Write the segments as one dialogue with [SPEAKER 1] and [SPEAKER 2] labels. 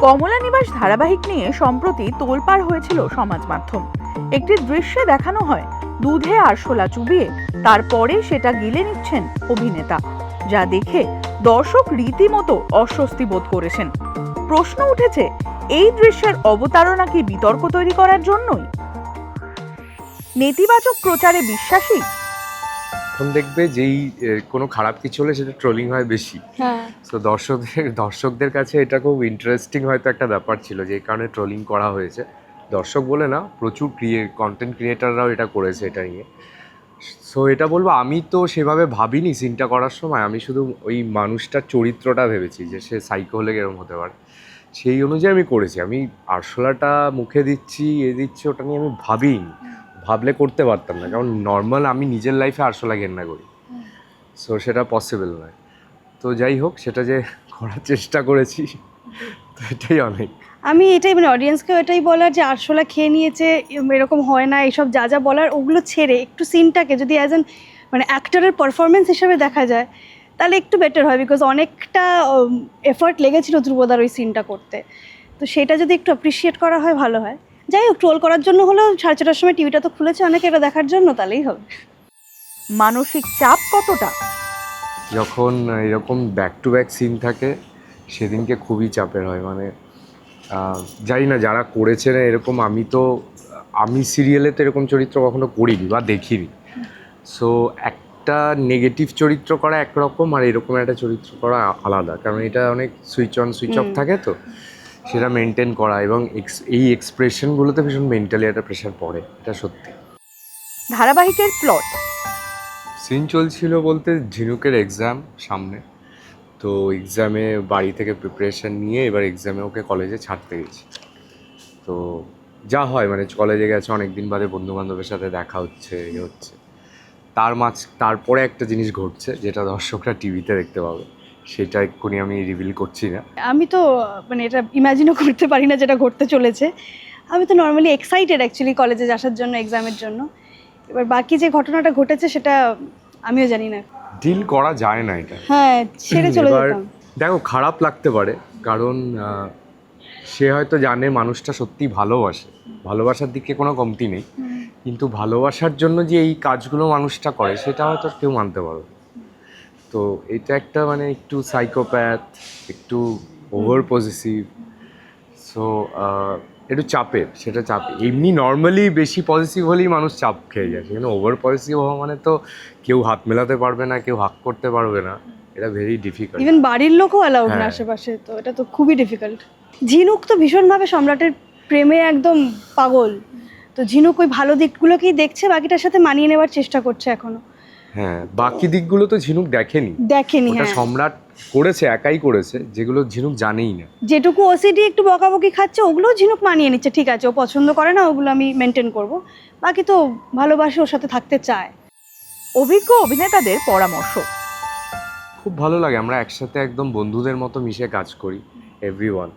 [SPEAKER 1] কমলা নিবাস ধারাবাহিক নিয়ে সম্প্রতি তোলপাড় হয়েছিল সমাজ মাধ্যম। একটি দৃশ্যে দেখানো হয় দুধে আরশোলা চুবিয়ে তারপরে সেটা গিলে নিচ্ছেন অভিনেতা, যা দেখে দর্শক রীতিমতো অস্বস্তি বোধ করেছেন। প্রশ্ন উঠেছে, এই দৃশ্যের অবতারণা কি বিতর্ক তৈরি করার জন্যই? নেতিবাচক প্রচারে বিশ্বাসী?
[SPEAKER 2] এখন দেখবে যেই কোনো খারাপ কিছু হলে সেটা ট্রোলিং হয় বেশি। তো দর্শকদের কাছে এটা খুব ইন্টারেস্টিং হয়তো একটা ব্যাপার ছিল, যে কারণে ট্রোলিং করা হয়েছে। দর্শক বলে না, প্রচুর কন্টেন্ট ক্রিয়েটাররাও এটা করেছে এটা নিয়ে। সো এটা বলবো, আমি তো সেভাবে ভাবিনি সিনটা করার সময়। আমি শুধু ওই মানুষটার চরিত্রটা ভেবেছি যে সে সাইকো হলে এরকম হতে পারে, সেই অনুযায়ী আমি করেছি। আমি আরশোলাটা মুখে দিচ্ছি দিচ্ছি ওটা নিয়ে আমি ভাবিনি। ভাবলে করতে পারতাম না, কারণ নর্মাল আমি নিজের লাইফে আরশোলা ঘেন্না করি। সো সেটা পসিবল নয়। তো যাই হোক, সেটা যে করার চেষ্টা করেছি তো এটাই অনেক।
[SPEAKER 3] আমি এটাই অডিয়েন্সকেও এটাই বলার যে আরশোলা খেয়ে নিয়েছে এরকম হয় না, এইসব যা যা বলার ওগুলো ছেড়ে একটু সিনটাকে যদি অ্যাজ অ্যান অ্যাক্টরের পারফরমেন্স হিসেবে দেখা যায় তাহলে একটু বেটার হয়। বিকজ অনেকটা এফার্ট লেগেছিল ধ্রুবদার ওই সিনটা করতে, তো সেটা যদি একটু অ্যাপ্রিসিয়েট করা হয় ভালো হয়। যাই হোক, ট্রোল করার জন্য হলেও 4:30টার সময় টিভিটা তো খুলেছে অনেকে এটা দেখার জন্য, তাহলেই হবে।
[SPEAKER 1] মানসিক চাপ কতটা?
[SPEAKER 2] যখন এরকম ব্যাক টু ব্যাক সিন থাকে সেদিনকে খুবই চাপের হয়। জানি না যারা করেছে না এরকম, আমি সিরিয়ালে তো এরকম চরিত্র কখনো করিনি বা দেখিনি। সো একটা নেগেটিভ চরিত্র করা একরকম, আর এরকম একটা চরিত্র করা আলাদা, কারণ এটা অনেক সুইচ অন সুইচ অফ থাকে, তো সেটা মেনটেন করা এবং এই এক্সপ্রেশনগুলোতে ভীষণ মেন্টালি একটা প্রেশার পড়ে, এটা সত্যি।
[SPEAKER 1] ধারাবাহিকের প্লট
[SPEAKER 2] সিন চলছিল বলতে, ঝিনুকের এক্সাম সামনে, তো এক্সামে বাড়ি থেকে প্রিপারেশান নিয়ে এবার এক্সামে ওকে কলেজে ছাড়তে গেছি। তো যা হয়, কলেজে গেছে, অনেক দিন বাদে বন্ধু বান্ধবের সাথে দেখা হচ্ছে, হচ্ছে তারপরে একটা জিনিস ঘটছে যেটা দর্শকরা টিভিতে দেখতে পাবে, সেটা এক্ষুনি আমি রিভিল করছি না।
[SPEAKER 3] আমি তো এটা ইমাজিনও করতে পারি না যেটা ঘটতে চলেছে। আমি তো নর্মালি এক্সাইটেড অ্যাকচুয়ালি কলেজে আসার জন্য, এক্সামের জন্য। এবার বাকি যে ঘটনাটা ঘটেছে সেটা আমিও জানি না।
[SPEAKER 2] ডিল করা যায় না এটা।
[SPEAKER 3] হ্যাঁ, ছেড়ে চলে
[SPEAKER 2] এবার
[SPEAKER 3] যেতাম।
[SPEAKER 2] দেখো, খারাপ লাগতে পারে, কারণ সে হয়তো জানে মানুষটা সত্যি ভালোবাসে, ভালোবাসার দিকে কোনো কমতি নেই, কিন্তু ভালোবাসার জন্য যে এই কাজগুলো মানুষটা করে সেটা হয়তো কেউ মানতে পারবে। তো এটা একটা একটু সাইকোপ্যাথ, একটু ওভার পজিটিভ। সো একটু চাপের, সেটা চাপ। এমনি নর্মালি বেশি পজিটিভ হলেই মানুষ চাপ খেয়ে যায়, সেখানে ওভার পজিটিভ হওয়া তো কেউ হাত মেলাতে পারবে না, কেউ হাক করতে পারবে না, এটা ভেরি ডিফিকাল্ট।
[SPEAKER 3] ইভেন বাড়ির লোকও অ্যালাউড না
[SPEAKER 2] হ্যাঁ।
[SPEAKER 3] আশেপাশে, তো এটা তো খুবই ডিফিকাল্ট। ঝিনুক তো ভীষণভাবে সম্রাটের প্রেমে একদম পাগল, তো ঝিনুক ওই ভালো দিকগুলোকেই দেখছে, বাকিটার সাথে মানিয়ে নেওয়ার চেষ্টা করছে এখনো।
[SPEAKER 2] হ্যাঁ, বাকি দিকগুলো তো ঝিনুক দেখেনি। ওটা
[SPEAKER 3] হ্যাঁ,
[SPEAKER 2] সম্রাট করেছে, একাই করেছে, যেগুলো ঝিনুক জানেই না।
[SPEAKER 3] যেটুকু ওসিডি একটু বকাবকি খাচ্ছে ওগুলোও ঝিনুক মানিয়ে নিচ্ছে, ঠিক আছে ও পছন্দ করে না, ওগুলো আমি মেনটেন করব, বাকি তো ভালোবাসে, ওর সাথে থাকতে চায়।
[SPEAKER 1] অভিজ্ঞ অভিনেতাদের পরামর্শ।
[SPEAKER 2] খুব ভালো লাগে, আমরা একসাথে একদম বন্ধুদের মতো মিশে কাজ করি, এভরিওয়ান।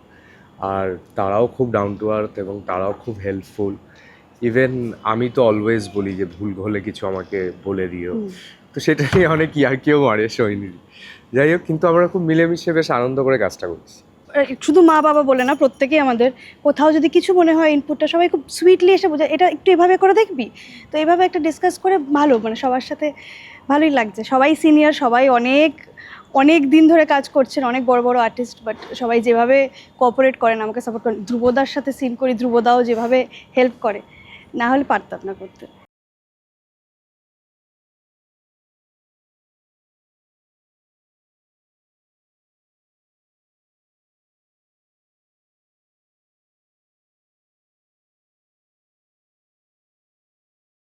[SPEAKER 2] আর তারাও খুব ডাউন টু আর্থ এবং তারাও খুব হেল্পফুল। ইভেন আমি তো অলওয়েজ বলি যে ভুল হলে কিছু আমাকে বলে দিও, তো সেটা নিয়ে অনেক ইয়ার্কিও মারে সৈনিক। যাই হোক, কিন্তু আমরা খুব মিলেমিশে বেশ আনন্দ করে কাজটা করছি।
[SPEAKER 3] শুধু মা বাবা বলে না, প্রত্যেকেই আমাদের কোথাও যদি কিছু মনে হয় ইনপুটটা সবাই খুব সুইটলি এসে বোঝায়, এটা একটু এভাবে করে দেখবি, তো এইভাবে একটা ডিসকাস করে ভালো, সবার সাথে ভালোই লাগছে। সবাই সিনিয়র, সবাই অনেক অনেক দিন ধরে কাজ করছেন, অনেক বড় বড় আর্টিস্ট, বাট সবাই যেভাবে কোঅপারেট করেন, আমাকে সাপোর্ট করেন। ধ্রুবদার সাথে সিন করি, ধ্রুবদাও যেভাবে হেল্প করে, না হলে পারতাম না করতে।